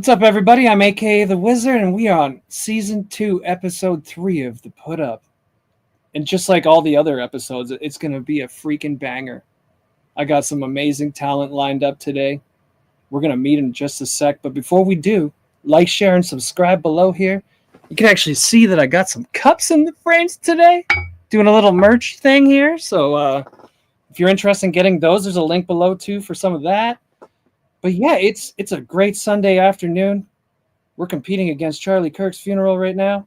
What's up, everybody? I'm A.K.A. the Wizard, and we are on Season 2, Episode 3 of The Put Up. And just like all the other episodes, it's going to be a freaking banger. I got some amazing talent lined up today. We're going to meet in just a sec, but before we do, like, share, and subscribe below here. You can actually see that I got some cups in the frames today. Doing a little merch thing here, so if you're interested in getting those, there's a link below, too, for some of that. But yeah, it's a great Sunday afternoon. We're competing against Charlie Kirk's funeral right now.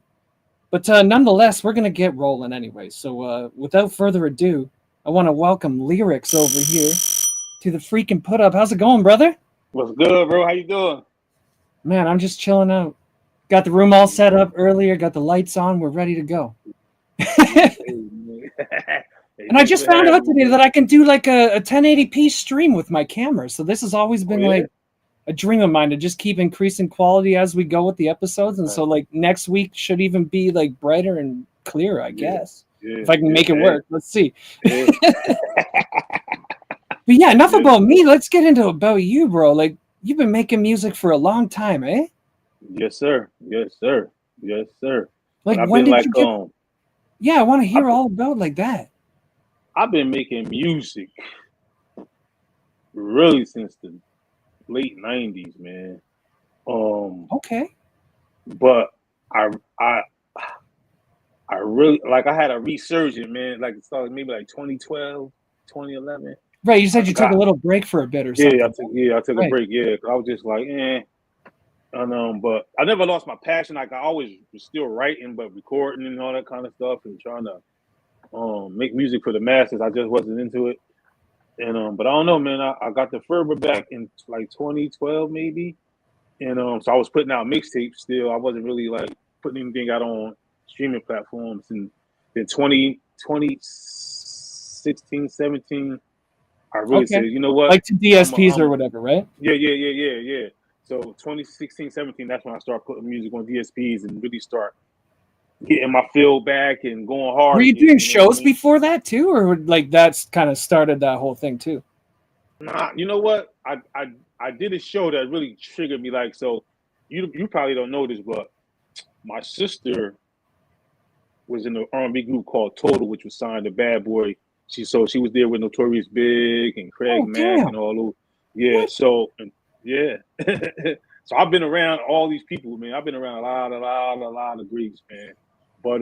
But nonetheless, we're going to get rolling anyway. So without further ado, I want to welcome Lyrics over here to the freaking Put Up. How's it going, brother? What's good, bro? How you doing? Man, I'm just chilling out. Got the room all set up earlier. Got the lights on. We're ready to go. And I just found out today that I can do like a 1080p stream with my camera. So this has always been like a dream of mine to just keep increasing quality as we go with the episodes. And so like next week should even be like brighter and clearer, I guess. If I can make it work. Let's see. But yeah, enough about me. Let's get into about you, bro. Like you've been making music for a long time, eh? Yes, sir. Yes, sir. Yes, sir. Like when did you get... Yeah, I want to hear all about like that. I've been making music really since the late 90s, man. Okay. But I really like I had a resurgence, man. Like it started maybe like 2012, 2011. Right, you said you took a little break for a bit or something. I took a break. Yeah, I was just like, but I never lost my passion. Like I always was still writing, but recording and all that kind of stuff, and trying to make music for the masses. I just wasn't into it. And but I don't know, man. I got the fervor back in like 2012 maybe. And so I was putting out mixtapes still. I wasn't really like putting anything out on streaming platforms. And then 2016, 17, I really said, you know what? Like to DSPs or whatever, right? Yeah. So 2016, 17, that's when I started putting music on DSPs and really start getting my feel back and going hard. Were you doing shows before that too, or like that's kind of started that whole thing too? Nah, you know what? I did a show that really triggered me. Like, so you probably don't know this, but my sister was in an R&B group called Total, which was signed to Bad Boy. She was there with Notorious Big and Craig Mack and all those. Yeah, what? So I've been around all these people, man. I've been around a lot of Greeks, man. But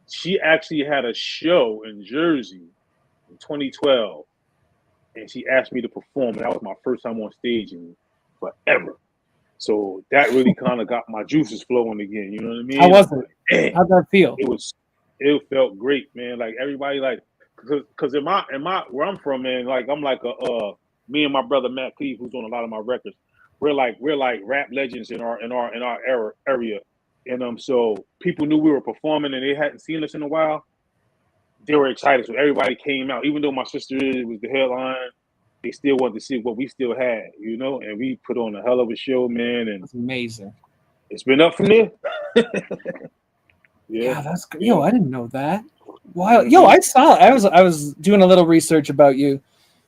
she actually had a show in Jersey in 2012, and she asked me to perform, and that was my first time on stage in forever. So that really kind of got my juices flowing again. You know what I mean? How was it? How'd that feel? It felt great, man. Like everybody, like, cause in my where I'm from, man. Like I'm like me and my brother Matt Cleve, who's on a lot of my records. We're like rap legends in our area. And so people knew we were performing and they hadn't seen us in a while. They were excited. So everybody came out. Even though my sister was the headline, they still wanted to see what we still had, you know? And we put on a hell of a show, man. And that's amazing. It's been up from there. Yeah, that's good. Yo, I didn't know that. Wow. Yo, I was doing a little research about you.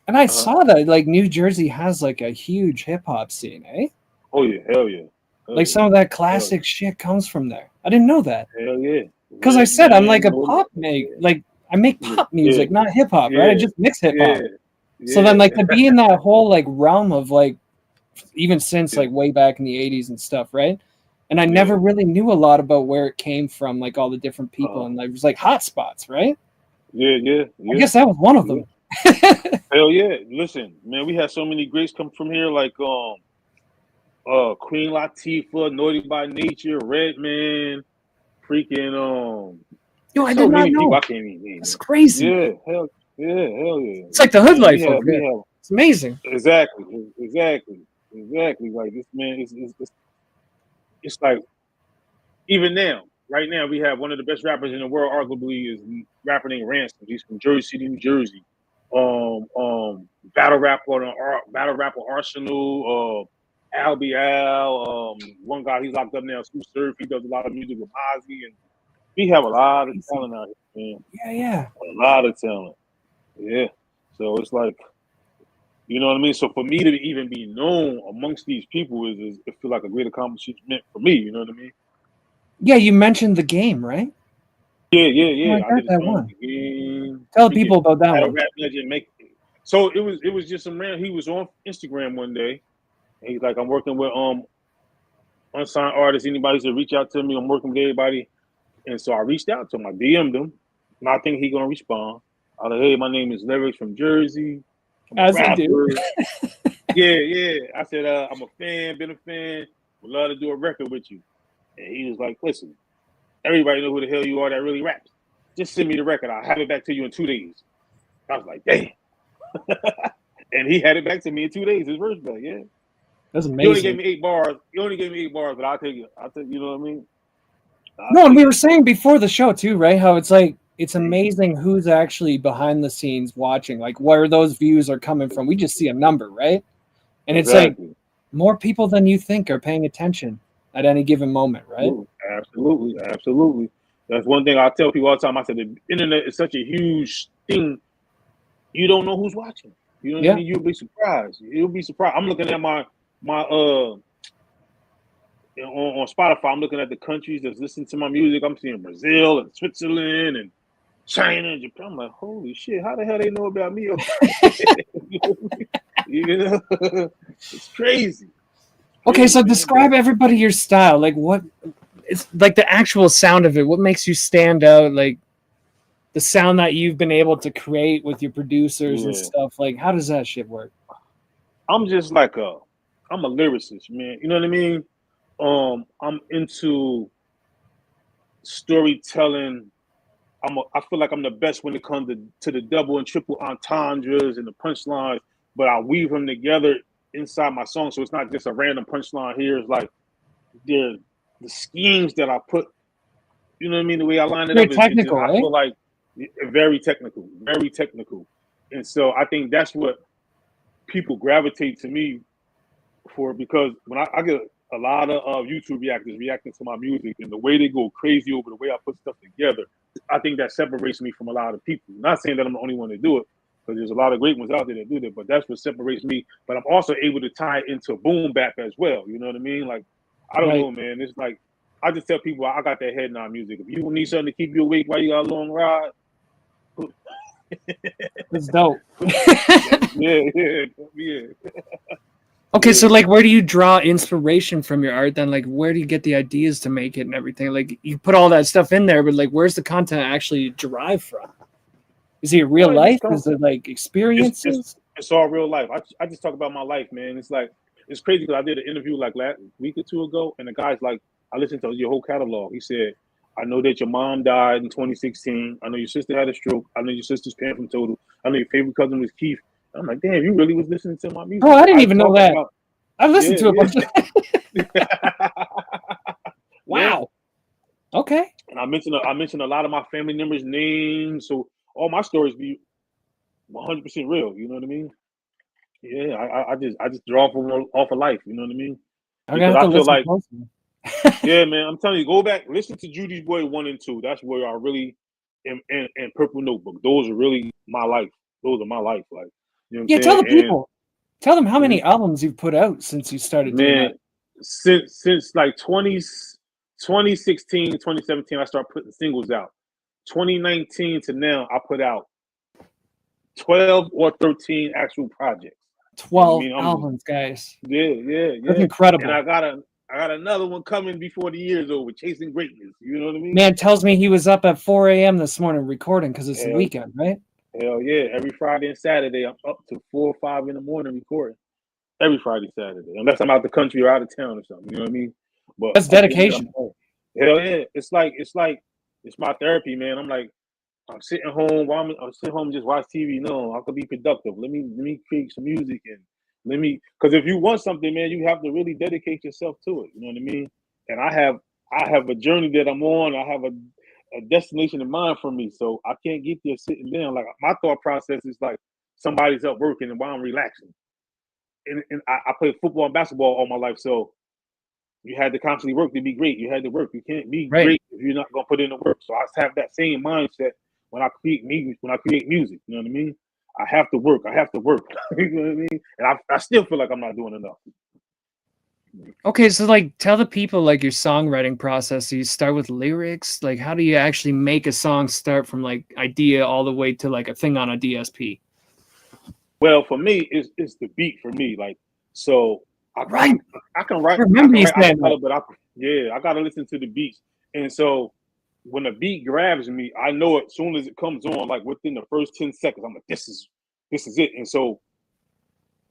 And I saw that like New Jersey has like a huge hip hop scene, eh? Oh yeah, hell yeah. Like some of that classic shit comes from there. I didn't know that. Hell yeah. Because I said I'm like a pop like I make pop music, not hip hop, right? I just mix hip hop. So then like to be in that whole like realm of like even since like way back in the 80s and stuff, right? And I never really knew a lot about where it came from, like all the different people and like it was like hot spots, right? Yeah. I guess that was one of them. Hell yeah. Listen, man, we had so many greats come from here, like Queen Latifah, Naughty by Nature, Redman, freaking Yo, I did not know. People I can't even name. It's crazy. Yeah, hell yeah. It's like the hood life over here. It's amazing. Exactly. Like this, man, it's like even now, right now, we have one of the best rappers in the world, arguably, is a rapper named Ransom. He's from Jersey City, New Jersey. Battle rapper Arsenal, Al, one guy, he's locked up now, Scoop Surf. He does a lot of music with Ozzy, and we have a lot of talent out here, man. Yeah. A lot of talent. Yeah. So it's like You know what I mean? So for me to even be known amongst these people is it feel like a great accomplishment for me. You know what I mean? Yeah, you mentioned the game, right? Something Yeah. like I did a that song with one. the game. Tell Freaking people about that had a one. rap legend make. So it was just some man. He was on Instagram one day. And he's like, I'm working with unsigned artists. Anybody should reach out to me. I'm working with everybody. And so I reached out to him. I DM'd him. Not thinking he gonna respond. I was like, hey, my name is Lyrics from Jersey. I'm a As I do. rapper. Yeah. I said, I'm a fan, been a fan. Would love to do a record with you. And he was like, listen, everybody know who the hell you are that really raps. Just send me the record. I'll have it back to you in 2 days. I was like, damn. And he had it back to me in 2 days. His verse back, yeah. That's He only gave amazing. me 8 bars. But I'll take it. You know what I mean? No, and we were saying before the show too, right? How it's like it's amazing who's actually behind the scenes watching, like where those views are coming from. We just see a number, right? And it's like Exactly. more people than you think are paying attention at any given moment, right? Absolutely. That's one thing I tell people all the time. I said the internet is such a huge thing. You don't know who's watching. You know what I Yeah. mean? You'll be surprised. You'll be surprised. I'm looking at my on Spotify. I'm looking at the countries that's listening to my music. I'm seeing Brazil and Switzerland and China and Japan. I'm like, holy shit! How the hell they know about me? You know, it's crazy. Okay, so Man. describe everybody your style. Like what it's like the actual sound of it. What makes you stand out? Like the sound that you've been able to create with your producers and stuff. Like how does that shit work? I'm just like I'm a lyricist, man. You know what I mean? I'm into storytelling. I feel like I'm the best when it comes to the double and triple entendres and the punchlines, but I weave them together inside my song, so it's not just a random punchline here. It's like the schemes that I put. You know what I mean? The way I line it Very up is just, technical, I right? feel like very technical, and so I think that's what people gravitate to me for, because when I get a lot of YouTube reactors reacting to my music and the way they go crazy over the way I put stuff together, I think that separates me from a lot of people. Not saying that I'm the only one to do it, because there's a lot of great ones out there that do that, but that's what separates me. But I'm also able to tie it into boom bap as well. You know what I mean? Like, I don't know, man. It's like, I just tell people I got that head nod music. If you need something to keep you awake while you got a long ride, That's dope. yeah. Okay, so like where do you draw inspiration from your art then? Like where do you get the ideas to make it and everything? Like you put all that stuff in there, but like where's the content actually derived from? Is it real life? Is it like experiences? It's all real life. I just talk about my life, man. It's like, it's crazy because I did an interview like last week or two ago, and the guy's like, I listened to your whole catalog. He said, I know that your mom died in 2016. I know your sister had a stroke. I know your sister's parent from total. I know your favorite cousin was Keith. I'm like, damn, you really was listening to my music. Oh, I didn't even know that. I listened to a bunch of Wow. Okay. And I mentioned a lot of my family members' names, so all my stories be 100% real. You know what I mean? Yeah, I just draw from off of life. You know what I mean? I'm gonna Because have to I feel listen like, closely. yeah, man, I'm telling you, go back, listen to Judy's Boy 1 and 2. That's where I really and Purple Notebook. Those are really my life. Those are my life. Like, you know what I'm Yeah, tell the saying? people. Tell them how many albums you've put out since you started doing Man, that. since like 2016, 2017, I started putting singles out. 2019 to now, I put out 12 or 13 actual projects. 12 You know what I mean? albums, guys. Yeah. That's incredible. And I got another one coming before the year's over, Chasing Greatness. You know what I mean? Man tells me he was up at 4 a.m. this morning recording because it's the weekend, right? Hell yeah. Every Friday and Saturday, I'm up to 4 or 5 in the morning recording. Every Friday, Saturday. Unless I'm out the country or out of town or something. You know what I mean? But That's dedication. hell yeah. It's my therapy, man. I'm like, I'm sitting home I'm sitting home and just watch TV. No, I could be productive. Let me create some music, and because if you want something, man, you have to really dedicate yourself to it. You know what I mean? And I have a journey that I'm on. I have a destination in mind for me. So I can't get there sitting down. Like, my thought process is like, somebody's up working and while I'm relaxing. And I played football and basketball all my life. So you had to constantly work to be great. You had to work. You can't be great if you're not gonna put in the work. So I have that same mindset when I create music. You know what I mean? I have to work. You know what I mean? And I still feel like I'm not doing enough. Okay, so like tell the people like your songwriting process. Do you start with lyrics? Like how do you actually make a song start from like idea all the way to like a thing on a DSP? Well, for me, it's the beat for me. Like, so I can write, I remember you saying that. but I gotta listen to the beats. And so when the beat grabs me, I know it as soon as it comes on, like within the first 10 seconds, I'm like, this is it. And so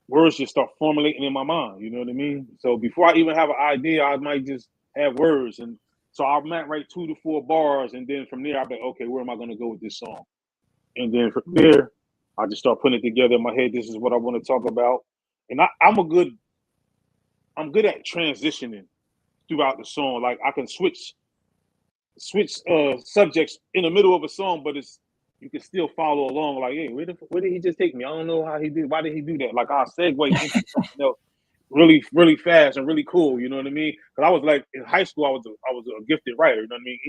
words just start formulating in my mind. You know what I mean? So before I even have an idea, I might just have words. And so I might write 2 to 4 bars, and then from there I'll be like, okay, where am I gonna go with this song? And then from there, I just start putting it together in my head. This is what I want to talk about. And I'm good at transitioning throughout the song. Like I can switch subjects in the middle of a song, but you can still follow along. Like, hey, where did he just take me? I don't know how he did. Why did he do that? Like I'll segue into something else really, really fast and really cool. You know what I mean? Because I was like in high school, I was a gifted writer. You know what I mean?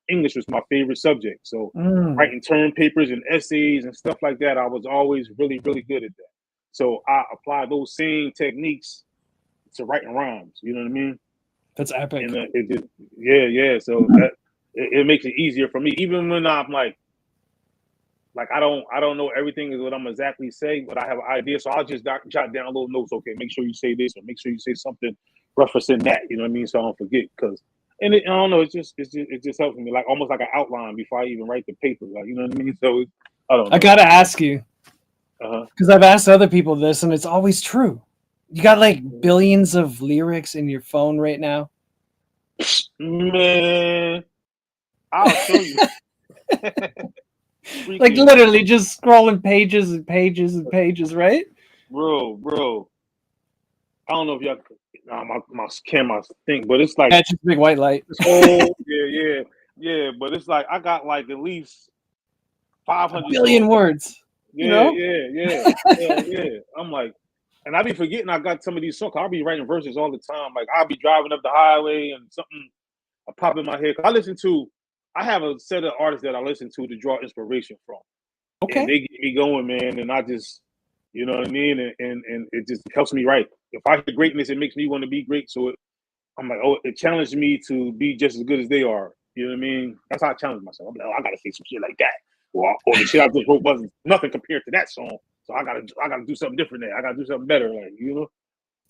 English was my favorite subject. So writing term papers and essays and stuff like that, I was always really, really good at that. So I applied those same techniques to writing rhymes. You know what I mean? That's epic. And it just, yeah. So that it makes it easier for me, even when I'm like I don't know everything is what I'm exactly saying, but I have an idea. So I'll just jot down little notes. Okay, make sure you say this, or make sure you say something referencing that. You know what I mean? So I don't forget. I don't know. It just helps me, like almost like an outline before I even write the paper. Like, you know what I mean? So I don't know. I gotta ask you, because I've asked other people this, and it's always true. You got like billions of lyrics in your phone right now. Man, I'll show you. Like literally just scrolling pages and pages and pages, right? Bro. I don't know if y'all my camera think, but it's like that's just a big white light. Yeah. But it's like I got like at least 500 billion words. Yeah. I'm like, and I be forgetting I got some of these songs. I'll be writing verses all the time. Like I'll be driving up the highway and something will pop in my head. I have a set of artists that I listen to draw inspiration from. Okay. And they get me going, man. And I just, you know what I mean? And it just helps me write. If I hear greatness, it makes me want to be great. So I'm like, it challenged me to be just as good as they are. You know what I mean? That's how I challenge myself. I'm like, I gotta say some shit like that. Or the shit I just wrote wasn't nothing compared to that song. So I gotta do something different there. I gotta do something better, like, you know?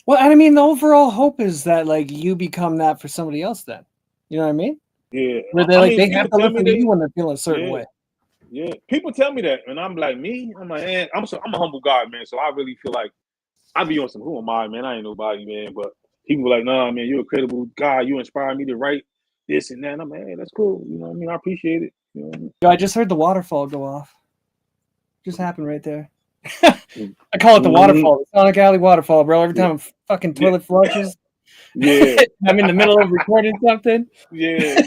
Well, I mean, the overall hope is that like you become that for somebody else then. You know what I mean? Yeah. Where they have to listen to you when they're feeling a certain way. Yeah. People tell me that, and I'm like, me? I'm like, man, I'm a humble guy, man. So I really feel like I be on some, who am I, man? I ain't nobody, man. But people were like, nah, man, you're a credible guy. You inspire me to write this and that. And I'm like, hey, that's cool. You know what I mean? I appreciate it. You know what I mean? Yo, I just heard the waterfall go off. Just happened right there. I call it the waterfall. The Sonic Alley waterfall, bro. Every time a fucking toilet flushes. Yeah. I'm in the middle of recording something. Yeah.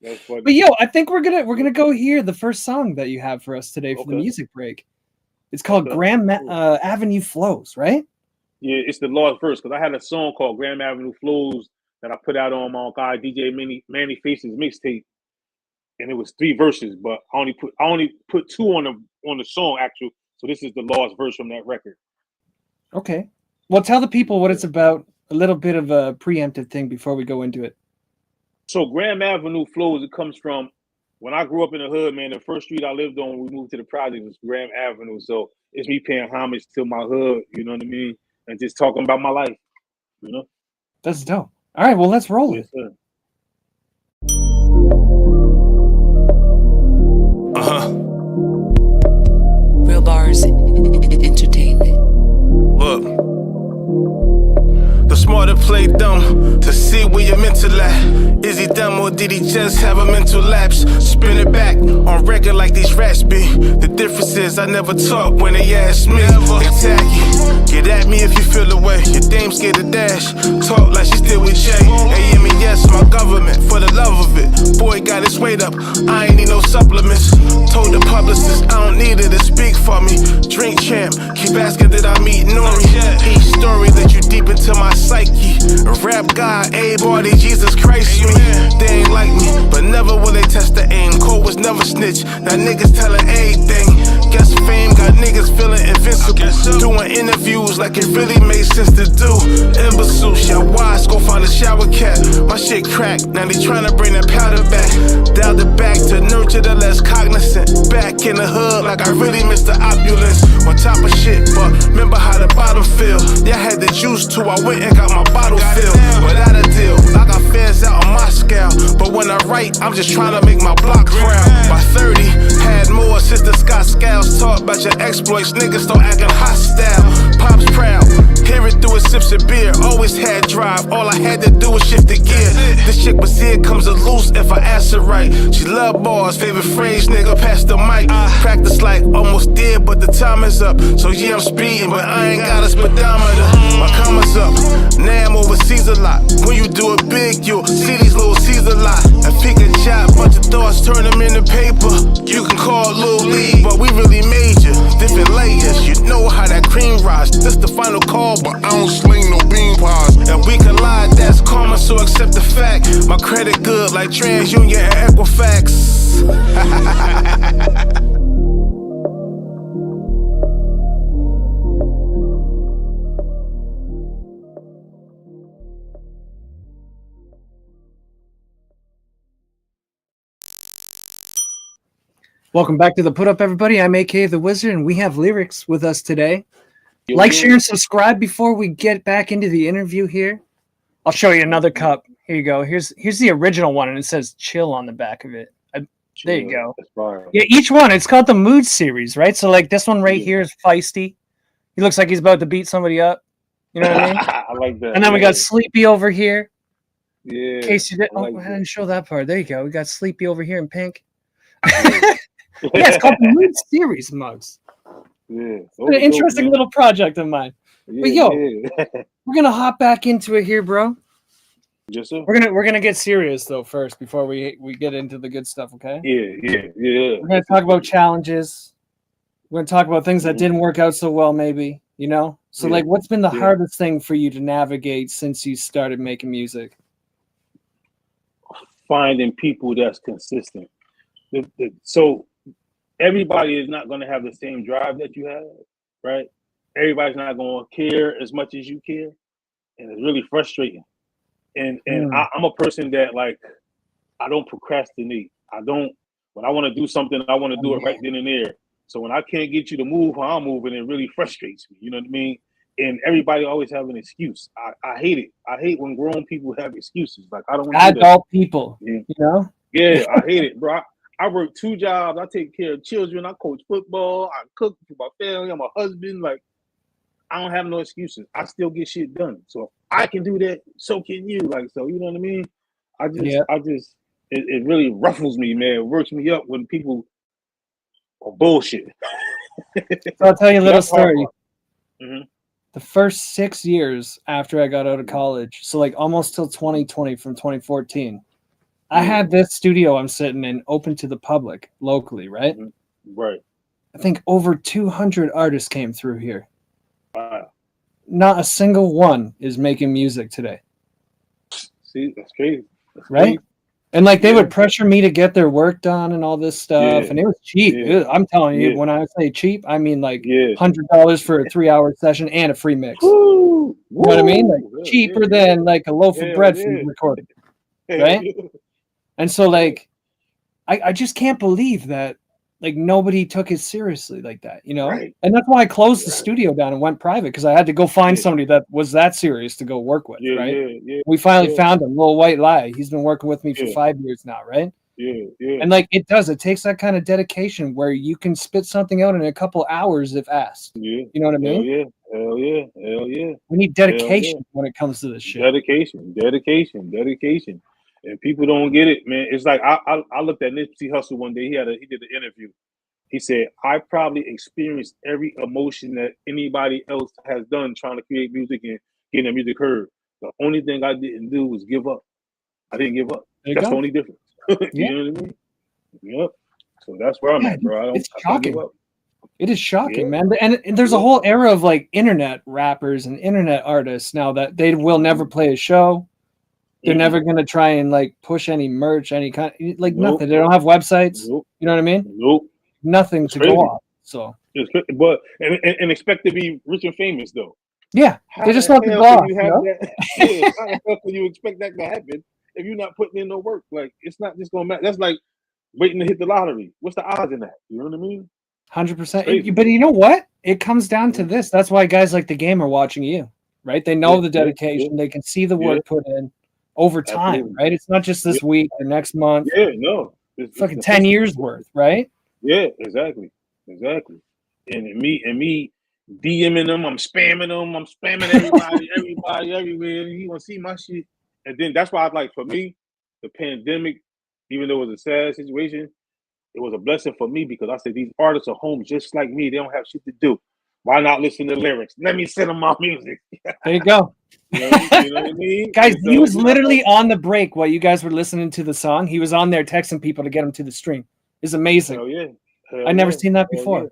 That's funny. But yo, I think we're gonna go hear the first song that you have for us today for the music break. It's called Graham Avenue Flows, right? Yeah, it's the Lost Verse, because I had a song called Graham Avenue Flows that I put out on my guy DJ Manny Faces mixtape, and it was 3 verses, but I only put 2 on the song actually. So this is the Lost Verse from that record. Okay. Well, tell the people what it's about. A little bit of a preemptive thing before we go into it. So Graham Avenue Flows, it comes from when I grew up in the hood, man. The first street I lived on when we moved to the project was Graham Avenue. So it's me paying homage to my hood, you know what I mean? And just talking about my life, you know? That's dope. All right, well, let's roll it. Yes, sir. Real bars, entertainment. Look. The smarter play dumb to see where you're meant to lie. Is he dumb or did he just have a mental lapse? Spin it back on record like these rats be. The difference is I never talk when they ask me. They tag you. Get at me if you feel the way. Your dame scared to dash. Talk like she still with Jay. AMES, my government, for the love of it. Boy got his weight up, I ain't need no supplements. Told the publicist, I don't need it to speak for me. Drink champ, keep asking that I'm eating Nori. Each story that you deep into my psyche. A rap god, A-body, Jesus Christ me. They ain't like me, but never will they test the aim. Cole was never snitch, now niggas telling everything. Guess fame got niggas feeling invincible. Doing interviews like it really made sense to do. Imbeciles, yeah, wise, go find a shower cap. My shit cracked, now they tryna bring that powder back. Dial the back to nurture the less cognizant. Back in the hood like I really missed the opulence. On top of shit, but remember how the bottom feel. Yeah, I had the juice too, I went and got my bottle filled. Without a deal, I got fans out on my scale. But when I write, I'm just tryna make my block proud. By 30, had more since the Scott Scales. Talk about your exploits, niggas start acting hostile. Pop's proud, hear it through a sips of beer. Always had drive, all I had to do was shift the gear. This chick was here, comes a loose if I ask her right. She love bars, favorite phrase, nigga, pass the mic. Practice like almost there, but the time is up. So yeah, I'm speeding, but I ain't got a speedometer. My commas up, now I'm overseas a lot. When you do it big, you'll see these little C's a lot. And pick a job, bunch of thoughts, turn them into paper. You can call it Lil Lee, but we really major. Different layers, you know how that cream rise. This the final call, but I don't sling no bean pies. And we collide, that's karma, so accept the fact. My credit good like TransUnion and Equifax. Welcome back to the Put Up, everybody. I'm A.K.A. the Wizard, and we have Lyrics with us today. Like, share, and subscribe before we get back into the interview here. I'll show you another cup. Here you go. Here's the original one, and it says "chill" on the back of it. There you go. That's fire. Yeah, each one. It's called the Mood Series, right? So, like, this one right here is feisty. He looks like he's about to beat somebody up. You know what I mean? I like that. And then we got Sleepy over here. Yeah. In case you didn't, I didn't show that part. There you go. We got Sleepy over here in pink. Yeah, it's called the Mood Series mugs. Yeah. It's an interesting little project of mine. Yeah, but yo, yeah. we're gonna hop back into it here, bro. Yes, sir. We're gonna get serious though first before we get into the good stuff, okay? Yeah. We're gonna talk about challenges. We're gonna talk about things that didn't work out so well, maybe, you know? So like what's been the hardest thing for you to navigate since you started making music? Finding people that's consistent. So everybody is not going to have the same drive that you have, right? Everybody's not going to care as much as you care, and it's really frustrating. And I'm a person that, like, I don't procrastinate. When I want to do something, I want to do it right then and there. So when I can't get you to move how I'm moving, it really frustrates me. You know what I mean? And everybody always have an excuse. I hate it. I hate when grown people have excuses. Like, I don't want to do that. Adult people, you know? Yeah, I hate it, bro. I work 2 jobs. I take care of children. I coach football. I cook for my family. I'm a husband. Like, I don't have no excuses. I still get shit done. So if I can do that, so can you. Like, so you know what I mean? It really ruffles me, man. It works me up when people are bullshit. So I'll tell you a little story. Mm-hmm. The first 6 years after I got out of college, so like almost till 2020 from 2014, I had this studio I'm sitting in open to the public locally, right? Right. I think over 200 artists came through here. Wow. Not a single one is making music today. See, that's crazy. Right? Crazy. And like they would pressure me to get their work done and all this stuff, and it was cheap. I'm telling you, when I say cheap, I mean like $100 for a 3-hour session and a free mix. You know what I mean? Like cheaper than like a loaf of bread from recording, right? And so like, I just can't believe that like nobody took it seriously like that, you know? Right. And that's why I closed the studio down and went private, because I had to go find somebody that was that serious to go work with, right? We finally found him, Little White Lie. He's been working with me for 5 years now, right? And like it takes that kind of dedication where you can spit something out in a couple hours if asked. You know what I mean? Hell yeah. We need dedication when it comes to this shit. Dedication. And people don't get it, man. It's like I looked at Nipsey Hussle one day. He did an interview, He said, I probably experienced every emotion that anybody else has done trying to create music and getting their music heard. The only thing I didn't do was give up. I didn't give up. There you That's go. the only difference. Yeah. You know what I mean? Yep. So that's where I'm Yeah, at, bro. it's I can't give shocking. up. It is shocking, Yeah. man. And there's a Yeah. whole era of like internet rappers and internet artists now that they will never play a show. They're Mm-mm. never gonna try and like push any merch, any kind, like Nope. nothing. They don't have websites. Nope. You know what I mean? Nope. Nothing It's to crazy. go off. So But and expect to be rich and famous though. yeah, How they just the want the hell gloss. can you You have know? that? Yeah, how the hell can you expect that to happen if you're not putting in no work? Like it's not just gonna matter. That's like waiting to hit the lottery. What's the odds in that? You know what I mean? 100%. But you know what? It comes down to this. That's why guys like the game are watching you, right? They know the dedication. They can see the work put in over time, Absolutely. right? It's not just this week or next month. Yeah, no. It's Fucking 10 years worth, right? Yeah, exactly. And me DMing them, I'm spamming everybody, everywhere. You want to see my shit? And then that's why I like, for me, the pandemic, even though it was a sad situation, it was a blessing for me because I said these artists are home just like me. They don't have shit to do. Why not listen to lyrics? Let me send them my music. There you go. You know what I mean? Guys, And so, he was literally on the break while you guys were listening to the song. He was on there texting people to get them to the stream. It's amazing. Hell yeah. I never seen that before.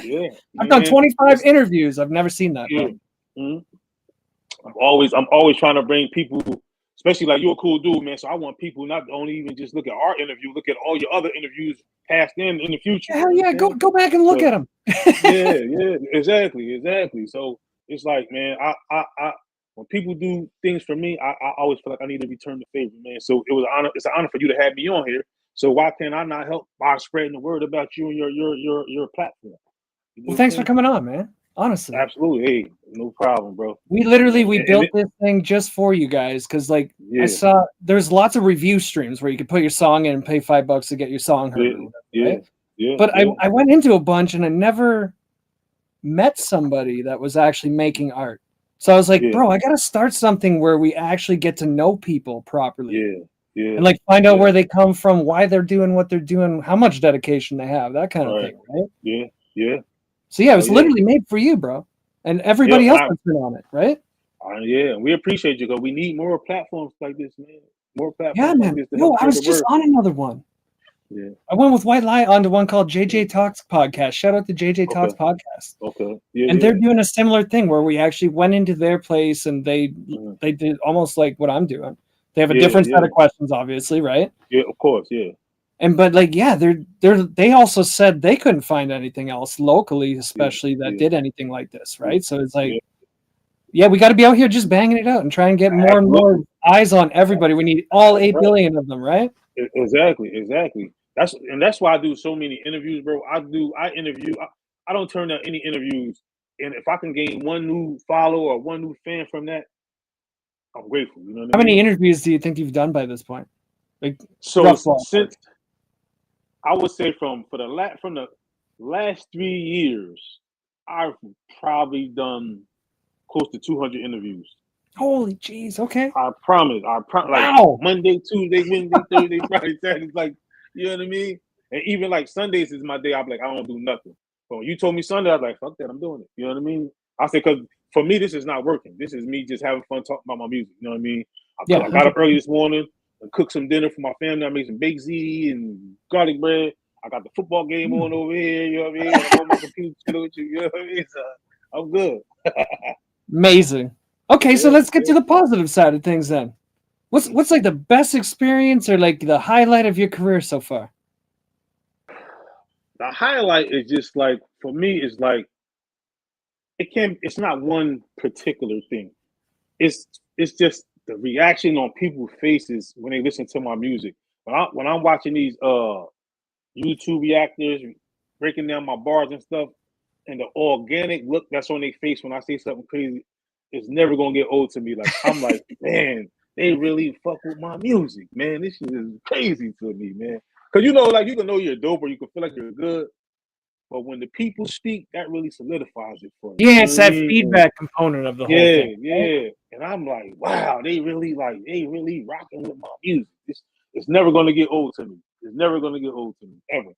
Yeah. I've done 25 interviews. I've never seen that. Yeah. Mm-hmm. I'm always trying to bring people, especially like you're a cool dude, man. So I want people not to only even just look at our interview, look at all your other interviews past in the future. Hell yeah, go back and look at them. yeah, exactly. So it's like, man, I when people do things for me, I always feel like I need to return the favor, man. So it was an honor. It's an honor for you to have me on here. So why can I not help by spreading the word about you and your platform? Well, thanks for coming on, man. Honestly, absolutely. Hey, no problem, bro. We built this thing just for you guys because, like, I saw there's lots of review streams where you could put your song in and pay $5 to get your song heard. But I went into a bunch and I never met somebody that was actually making art. So I was like, bro, I gotta start something where we actually get to know people properly. And like find out where they come from, why they're doing what they're doing, how much dedication they have, that kind of thing, right? Yeah. So yeah, it was literally made for you, bro, and everybody else that's been on it, right? Yeah, we appreciate you, because we need more platforms like this, man. More platforms. Yeah, man. Like this Yo, I was just on another one. Yeah. I went with White Lie onto one called JJ Talks Podcast. Shout out to JJ Talks Podcast. Okay. And they're doing a similar thing where we actually went into their place and they did almost like what I'm doing. They have a different set of questions, obviously, right? Yeah, of course, yeah. But like, yeah, they also said they couldn't find anything else locally, especially that did anything like this, right? So it's like, yeah, we got to be out here just banging it out and try and get more and more eyes on everybody. We need all 8 billion of them, right? Exactly. That's why I do so many interviews, bro. I interview. I don't turn down any interviews, and if I can gain one new follower or one new fan from that, I'm grateful. You know what How many interviews do you think you've done by this point? Like, so since I would say from the last 3 years, I've probably done close to 200 interviews. Holy jeez, okay. I promise. Like Monday, Tuesday, Wednesday, Thursday, Friday, Saturday. Like, you know what I mean? And even like Sundays is my day. I'm like, I don't do nothing. So when you told me Sunday, I was like, fuck that, I'm doing it. You know what I mean? I said, because for me, this is not working. This is me just having fun talking about my music. You know what I mean? I got up early this morning and cooked some dinner for my family. I made some baked ziti and garlic bread. I got the football game on over here. You know what I mean? I'm on my computer with you. You know what I mean? So I'm good. Amazing. Okay, so let's get to the positive side of things then. What's like the best experience or like the highlight of your career so far? The highlight is just like, for me, is like, it's not one particular thing. It's just the reaction on people's faces when they listen to my music. When I'm watching these YouTube reactors breaking down my bars and stuff, and the organic look that's on their face when I say something crazy, it's never gonna get old to me. Like, I'm like, man, they really fuck with my music, man. This shit is crazy to me, man. Cause like you can know you're dope or you can feel like you're good, but when the people speak, that really solidifies it for me. Yeah, it's that feedback component of the whole thing. Yeah. And I'm like, wow, they really rocking with my music. It's never gonna get old to me. It's never gonna get old to me, ever.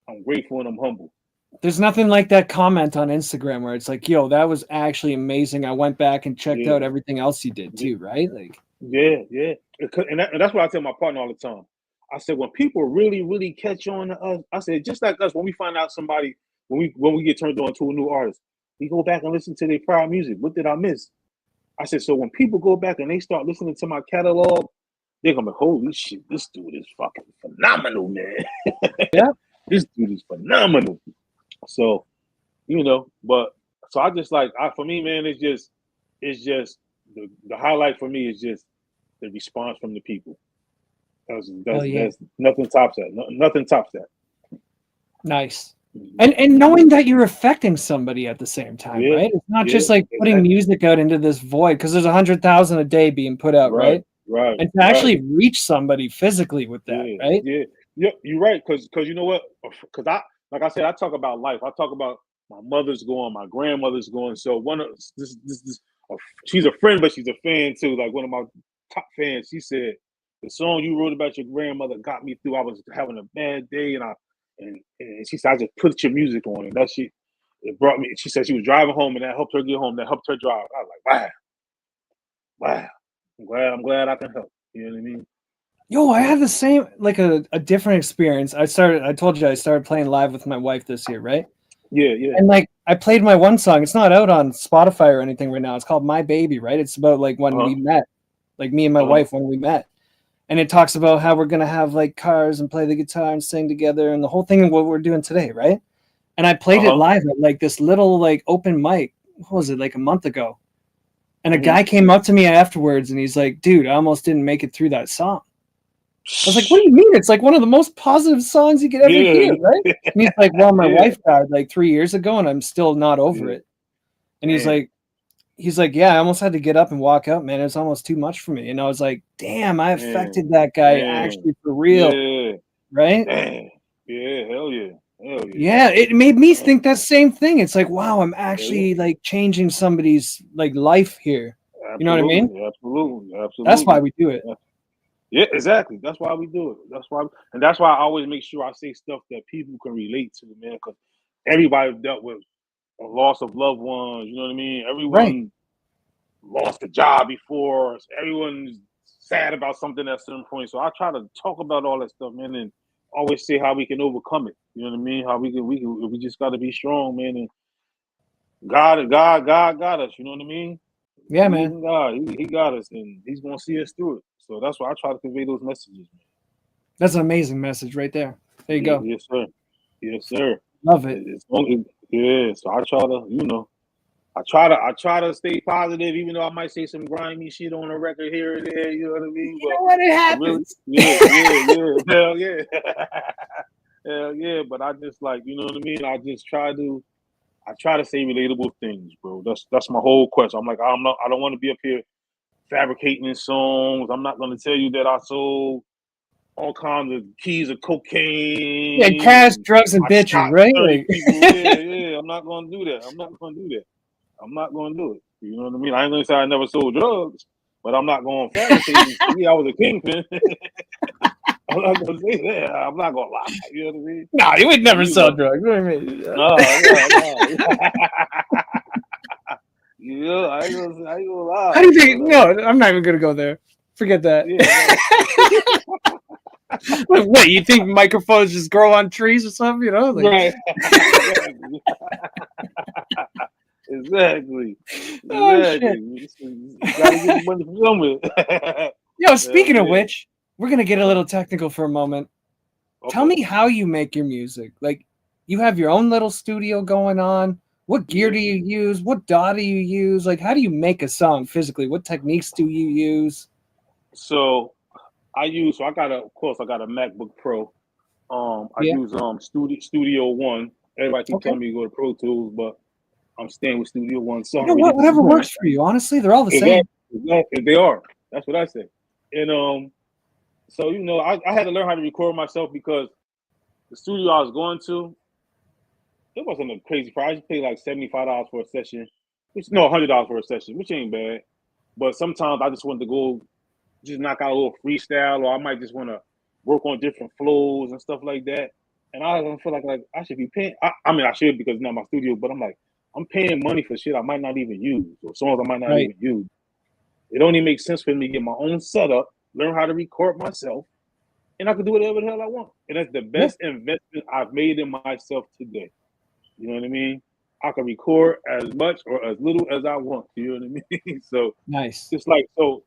I'm grateful and I'm humble. There's nothing like that comment on Instagram where it's like, yo, that was actually amazing. I went back and checked out everything else you did too, right? Like, yeah. And that's what I tell my partner all the time. I said, when people really, really catch on to us, I said, just like us, when we find out somebody, when we get turned on to a new artist, we go back and listen to their prior music. What did I miss? I said, so when people go back and they start listening to my catalog, they're gonna be, holy shit, this dude is fucking phenomenal, man. yeah. This dude is phenomenal. So, but so I just like, for me, man, it's just the highlight for me is just the response from the people. That's nothing tops that. Nothing tops that. Nice. And knowing that you're affecting somebody at the same time, right? It's not just like putting music out into this void, because there's 100,000 a day being put out, right? Right. And to actually reach somebody physically with that, right? Yeah, you're right. Because you know what? Because like I said, I talk about life. I talk about my mother's going, my grandmother's going. So one of this she's a friend, but she's a fan too. Like one of my top fans, she said, the song you wrote about your grandmother got me through. I was having a bad day, and she said, I just put your music on, and it brought me. She said she was driving home, and that helped her get home. That helped her drive. I was like, wow. I'm glad I can help. You know what I mean? Yo, I had the same, like a different experience. I told you I started playing live with my wife this year, right? Yeah. And like I played my one song. It's not out on Spotify or anything right now. It's called My Baby, right? It's about like when we met, like me and my wife when we met. And it talks about how we're gonna have like cars and play the guitar and sing together and the whole thing of what we're doing today, right? And I played it live at like this little like open mic. What was it, like a month ago? And a guy came up to me afterwards and he's like, dude, I almost didn't make it through that song. I was like, what do you mean? It's like one of the most positive songs you could ever hear, right? And he's like, well, my wife died like 3 years ago and I'm still not over it. And he's like, yeah, I almost had to get up and walk out, man. It was almost too much for me. And I was like, damn, I affected that guy actually for real. Right? Man. Yeah, hell yeah. Yeah, it made me think that same thing. It's like, wow, I'm actually like changing somebody's like life here. Absolutely, you know what I mean? Absolutely. That's why we do it. Yeah, exactly. That's why we do it. That's why I always make sure I say stuff that people can relate to, man. Because everybody dealt with a loss of loved ones. You know what I mean? Everyone lost a job before. Everyone's sad about something at some point. So I try to talk about all that stuff, man, and always say how we can overcome it. You know what I mean? How we just got to be strong, man. And God got us. You know what I mean? Yeah, man. God, he got us, and he's gonna see us through it. So that's why I try to convey those messages, man. That's an amazing message right there. There you go. Yes, sir. Yes, sir. Love it. So I try to, I try to stay positive, even though I might say some grimy shit on a record here and there. You know what I mean? You know what? It happens. Hell yeah. Hell yeah. But I just like, you know what I mean? I try to say relatable things, bro. That's my whole question. I'm like, I don't want to be up here fabricating in songs. I'm not gonna tell you that I sold all kinds of keys of cocaine. Yeah, cash, drugs, and bitches, right? Yeah. I'm not gonna do that. I'm not gonna do it. You know what I mean? I ain't gonna say I never sold drugs, but I'm not gonna fabricate. Yeah, I was a kingpin. I'm not gonna say that. I'm not gonna lie. You know what I mean? No, you would never sell drugs. What do you mean? No. Yeah, I ain't gonna lie. How do you think? No, I'm not even gonna go there. Forget that. Yeah, Like, what, you think microphones just grow on trees or something? You know, like... right? Exactly. Oh, shit. You gotta get money from somewhere. Yo, speaking of which, we're gonna get a little technical for a moment. Okay. Tell me how you make your music. Like, you have your own little studio going on. What gear do you use? What DAW do you use? Like, how do you make a song physically? What techniques do you use? So I got a MacBook Pro. I use Studio One. Everybody keep telling me to go to Pro Tools, but I'm staying with Studio One. So whatever works for you. Honestly, they're all the same. They are. That's what I say. And so I had to learn how to record myself because the studio I was going to, it wasn't a crazy price. I just paid like $75 for a session. $100 for a session, which ain't bad. But sometimes I just want to go just knock out a little freestyle, or I might just want to work on different flows and stuff like that. and I don't feel like I should be paying. I mean, I should because it's not my studio, but I'm like, I'm paying money for shit I might not even use, or songs I might not Right. even use. It don't even make sense for me to get my own setup, learn how to record myself, and I can do whatever the hell I want. And that's the Yeah. best investment I've made in myself today. You know what I mean? I can record as much or as little as I want. You know what I mean? So Nice. it's like so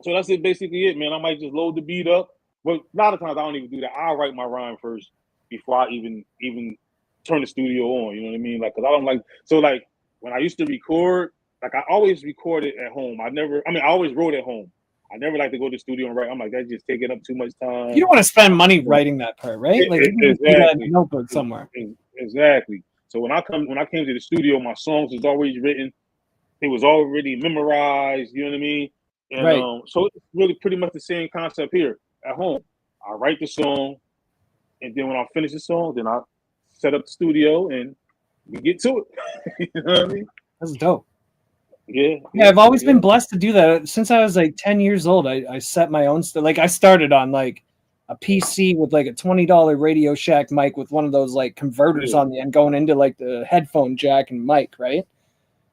that's it basically it, man. I might just load the beat up. But a lot of times I don't even do that. I'll write my rhyme first before I even turn the studio on. You know what I mean? Like, cause I don't like like when I used to record, like I always recorded at home. I always wrote at home. I never like to go to the studio and write. I'm like, that's just taking up too much time. You don't want to spend money writing that part, right? Like you can just do that in a notebook somewhere. Exactly. So when I came to the studio, my songs was always written. It was already memorized. You know what I mean? And Right. so it's really pretty much the same concept here at home. I write the song, and then when I finish the song, then I set up the studio and we get to it. You know what I mean? That's dope. Yeah. I've always been blessed to do that. Since I was like 10 years old, I set my own stuff. Like I started on like a PC with like a $20 Radio Shack mic with one of those like converters on the end going into like the headphone jack and mic, right?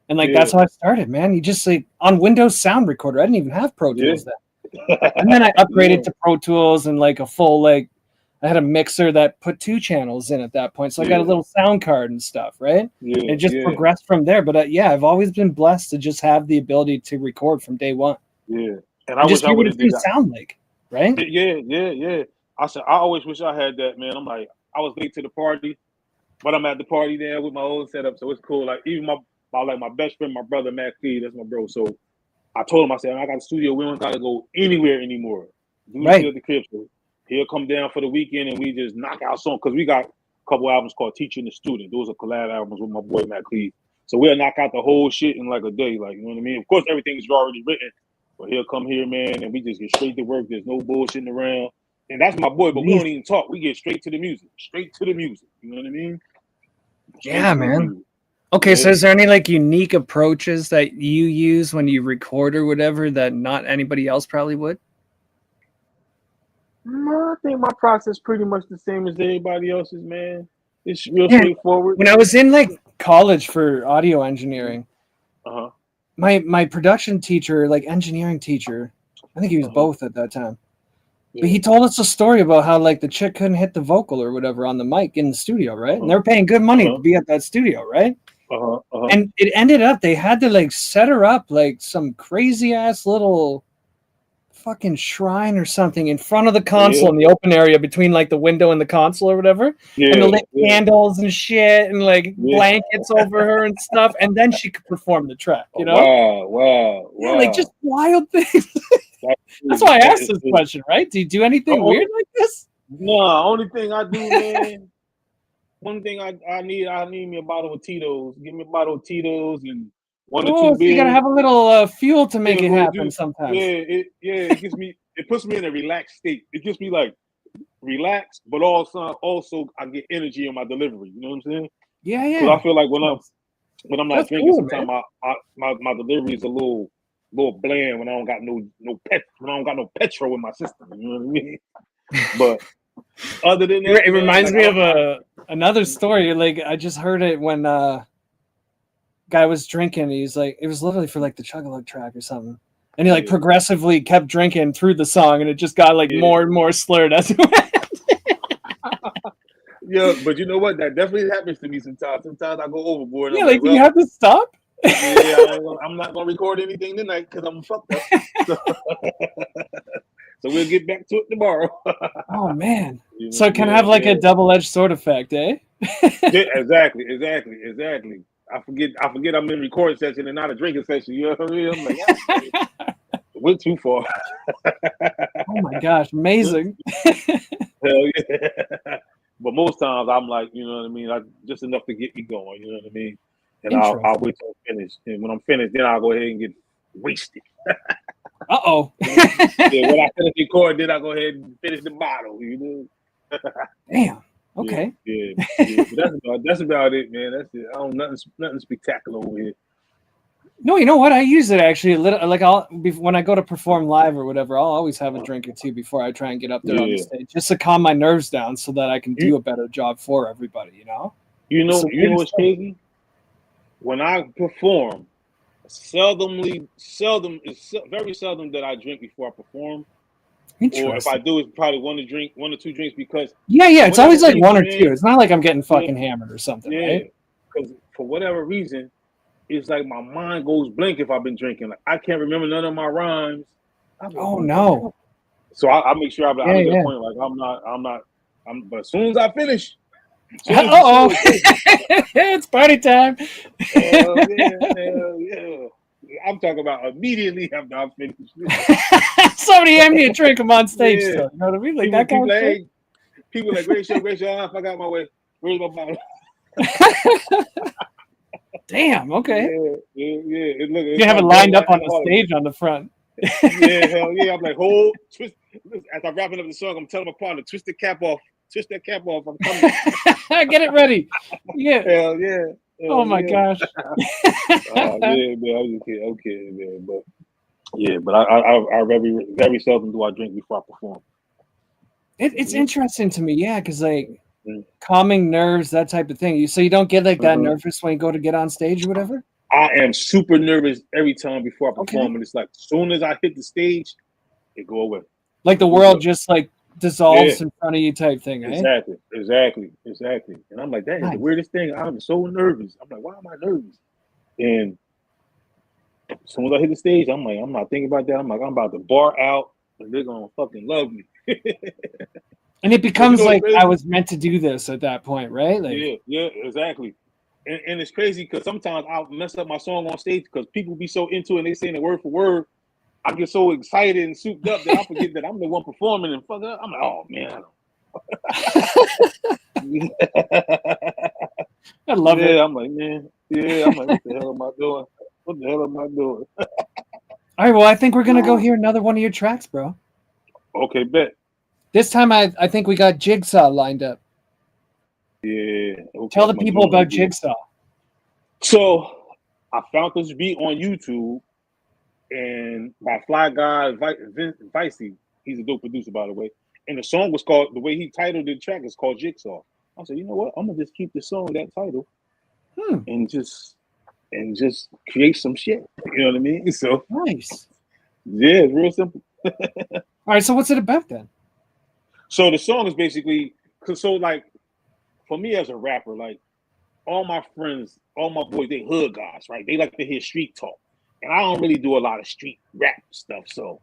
And like that's how I started, man. You just like on Windows Sound Recorder. I didn't even have Pro Tools then. And then I upgraded to Pro Tools and like a full like I had a mixer that put 2 channels in at that point. So I got a little sound card and stuff, right? And it just progressed from there. But I've always been blessed to just have the ability to record from day one. Yeah. And I just wish I would have did that. Sound like, right? Yeah. I said I always wish I had that, man. I'm like, I was late to the party, but I'm at the party there with my old setup, so it's cool. Like even my best friend, my brother A.K.A, that's my bro. So I told him, I said, I got a studio. We don't gotta go anywhere anymore. Do the shit at the crib. So he'll come down for the weekend and we just knock out songs because we got a couple albums called Teaching the Student. Those are collab albums with my boy A.K.A. So we'll knock out the whole shit in like a day. Like, you know what I mean? Of course, everything's already written, but he'll come here, man, and we just get straight to work. There's no bullshitting around. And that's my boy, but we don't even talk. We get straight to the music. Straight to the music. You know what I mean? Yeah, man. Okay, so is there any like unique approaches that you use when you record or whatever that not anybody else probably would? No, I think my process pretty much the same as everybody else's, man. It's real straightforward. When I was in like college for audio engineering, my production teacher, like engineering teacher, I think he was both at that time. But he told us a story about how like the chick couldn't hit the vocal or whatever on the mic in the studio, right? And they were paying good money to be at that studio, right? And it ended up they had to like set her up like some crazy ass little fucking shrine or something in front of the console in the open area between like the window and the console or whatever. And the lit candles and shit and like blankets over her and stuff. And then she could perform the track, you know? Wow. Yeah, like just wild things. That's why I asked this question, right? Do you do anything weird like this? No, only thing I do, man. One thing I need me a bottle of Tito's. Give me a bottle of Tito's and one or two beers. You gotta have a little fuel to make it happen sometimes. It puts me in a relaxed state. It gets me like relaxed, but also I get energy in my delivery. You know what I'm saying? Yeah. Because I feel like when I'm not drinking, sometimes my delivery is a little bland when I don't got no petrol in my system. You know what I mean? But other than that, it reminds me of another story. Like I just heard it when guy was drinking. He's like, it was literally for like the Chug-a-Lug track or something, and he like progressively kept drinking through the song, and it just got like more and more slurred as it went. Yeah, but you know what? That definitely happens to me sometimes. Sometimes I go overboard. Yeah, like you have to stop. I'm not gonna record anything tonight because I'm fucked up. So we'll get back to it tomorrow. Oh man! So it can have like a double-edged sword effect, eh? Yeah, exactly. I forget I'm in recording session and not a drinking session. You know what I mean? I'm like, went too far. Oh my gosh, amazing. Hell yeah. But most times I'm like, you know what I mean? Just enough to get me going. You know what I mean? And I'll wait till I'm finished. And when I'm finished, then I'll go ahead and get wasted. Uh-oh. Yeah, when I finish the chord, then I go ahead and finish the bottle, you know. Damn. Okay. Yeah. But that's about it, man. That's it. I don't nothing spectacular over here. No, you know what? I use it actually a little. Like when I go to perform live or whatever, I'll always have a drink or two before I try and get up there on the stage, just to calm my nerves down, so that I can do a better job for everybody. You know. You know what's crazy? When I perform, very seldom that I drink before I perform. Or if I do, it's probably one or two drinks because it's always like one or two. It's not like I'm getting fucking hammered or something, right? Because for whatever reason, it's like my mind goes blank if I've been drinking. Like I can't remember none of my rhymes. Oh no! So I make sure I'm at a point like but as soon as I finish, it's party time. Hell yeah. I'm talking about immediately after I finish. Somebody hand me a drink. I'm on stage. Still, you know what I mean? Like that kind of thing. People like, great show. I forgot my way. Where's my bottle? Damn. Okay. Yeah. You have it lined up on the stage on the front. Hell yeah. I'm like, twist. As I'm wrapping up the song, I'm telling my partner, twist the cap off. Twist that cap off. I'm coming. Get it ready. Yeah. Hell yeah. Oh my gosh. Yeah, man. I'm kidding, man. But yeah, but I very seldom do I drink before I perform. It's interesting to me, because like calming nerves, that type of thing. So you don't get like that nervous when you go to get on stage or whatever? I am super nervous every time before I perform, and it's like as soon as I hit the stage, it go away. Like the world just like dissolves in front of you type thing, eh? Exactly. And I'm like, that is the weirdest thing. I'm so nervous. I'm like, why am I nervous? And as soon as I hit the stage, I'm like, I'm not thinking about that. I'm like, I'm about to bar out, and they're gonna fucking love me. And it becomes like I was meant to do this at that point, right? Like, yeah, exactly. And it's crazy because sometimes I'll mess up my song on stage because people be so into it and they saying it word for word. I get so excited and souped up that I forget that I'm the one performing and fuck up. I'm like, oh man. I love it. I'm like, man. Yeah, I'm like, what the hell am I doing? All right, well, I think we're gonna go hear another one of your tracks, bro. Okay, bet. This time I think we got Jigsaw lined up. Yeah. Okay. Tell the people about Jigsaw. So I found this beat on YouTube and by Fly Guy Vicey. He's a dope producer, by the way. And the song was called, the way he titled the track is called Jigsaw. I said, you know what? I'm gonna just keep the song that title and just create some shit. You know what I mean? So nice. Yeah, it's real simple. All right, so what's it about then? So the song is basically like for me as a rapper, like all my friends, all my boys, they hood guys, right? They like to hear street talk. And I don't really do a lot of street rap stuff. So,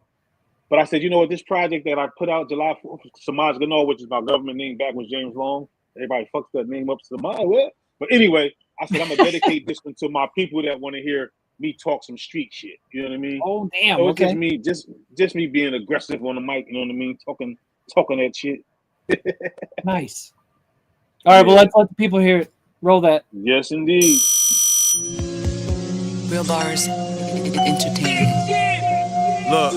but I said, you know what, this project that I put out July 4th, Samaj Ganor, which is my government name back was James Long. Everybody fucks that name up, Samaj. What? But anyway, I said, I'm going to dedicate this one to my people that want to hear me talk some street shit. You know what I mean? Oh, damn. So okay. It's just me being aggressive on the mic. You know what I mean? Talking that shit. Nice. All right, well, let's let the people hear it. Roll that. Yes, indeed. Real Bars Entertainment. Look.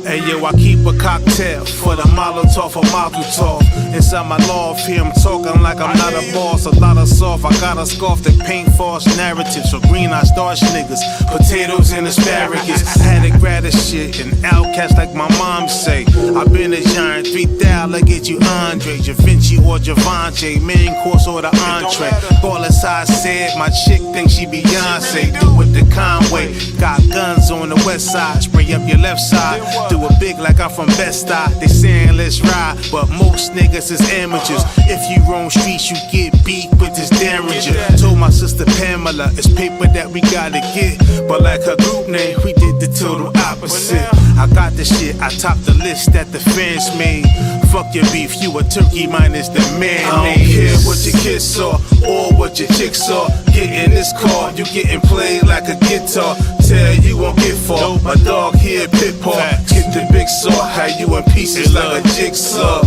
Hey yo, I keep a cocktail for the Molotov or Molotov. Inside my loft here, I'm talking like I'm not a boss. A lot of soft, I got a scarf that paint false narratives. For green, I starch niggas, potatoes and asparagus. Had to grab this shit and outcast like my mom say. I been a giant, 3,000, I get you Andre, Da Vinci or Javante, main course or the entree. Ball as I said, my chick thinks she Beyonce. Do it the Conway, got guns on the west side, spray up your left side. Do it big like I'm from Bed-Stuy. They saying let's ride, but most niggas is amateurs. If you roam streets, you get beat with this Derringer. Told my sister Pamela, it's paper that we gotta get. But like her group name, we did the total opposite. I got the shit, I topped the list that the fans made. Fuck your beef, you a turkey minus the man. I don't care what your kids saw or what your chick saw. Get in this car, you getting played like a guitar. Tell you won't get far. My dog here, pit paw. Get the big saw, how you in pieces like a jigsaw.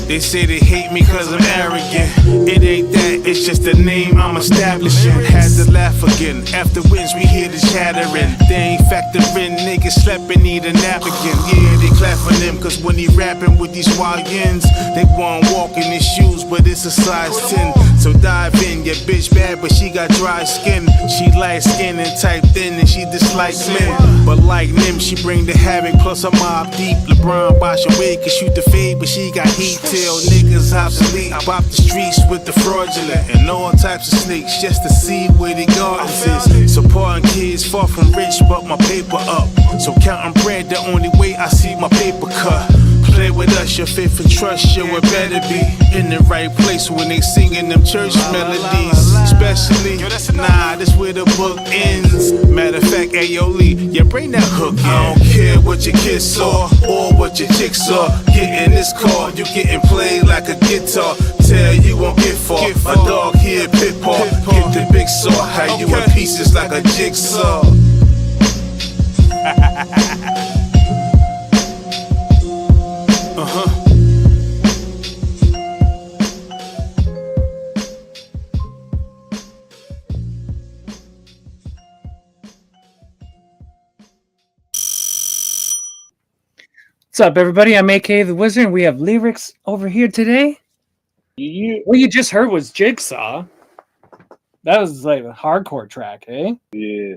They say they hate me cause I'm arrogant. It ain't that, it's just the name I'm establishing. Had to laugh again, after wins we hear the chattering. They ain't factoring, niggas slept and need a nap again. Yeah, they clap for them cause when he rapping with these YNs, they won't walk in his shoes, but it's a size 10. So dive in, your bitch bad, but she got dry skin. She light skin and type thin, and she dislikes men. But like Nim, she bring the havoc, plus a mob deep. LeBron Bosh away can shoot the fade, but she got heat till niggas obsolete. Bop the streets with the fraudulent and all types of snakes just to see where the gardens is. Supporting kids far from rich, but my paper up. So counting bread, the only way I see my paper cut. Play with us, your faith and trust, you would better be in the right place when they singing them church melodies. Especially, nah, this where the book ends. Matter of fact, ayo Lee, yeah, bring that hook in. I don't care what your kids saw or what your chick saw. Get in this car, you getting played like a guitar. Tell you won't get far. A dog here, pit paw. Get the big saw, how you in pieces like a jigsaw. What's up, everybody? I'm A.K.A. the Wizard, and we have lyrics over here today. Yeah. What you just heard was Jigsaw. That was like a hardcore track, eh? Yeah.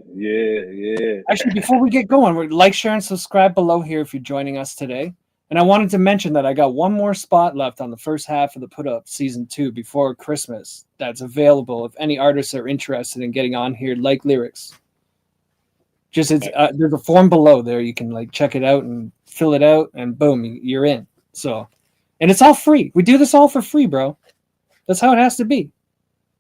Actually, before we get going, like, share, and subscribe below here if you're joining us today. And I wanted to mention that I got one more spot left on the first half of the Put Up Season 2 before Christmas that's available if any artists are interested in getting on here, like lyrics. Just there's a form below there. You can like check it out and fill it out, and boom, you're in. So, and it's all free. We do this all for free, bro. That's how it has to be.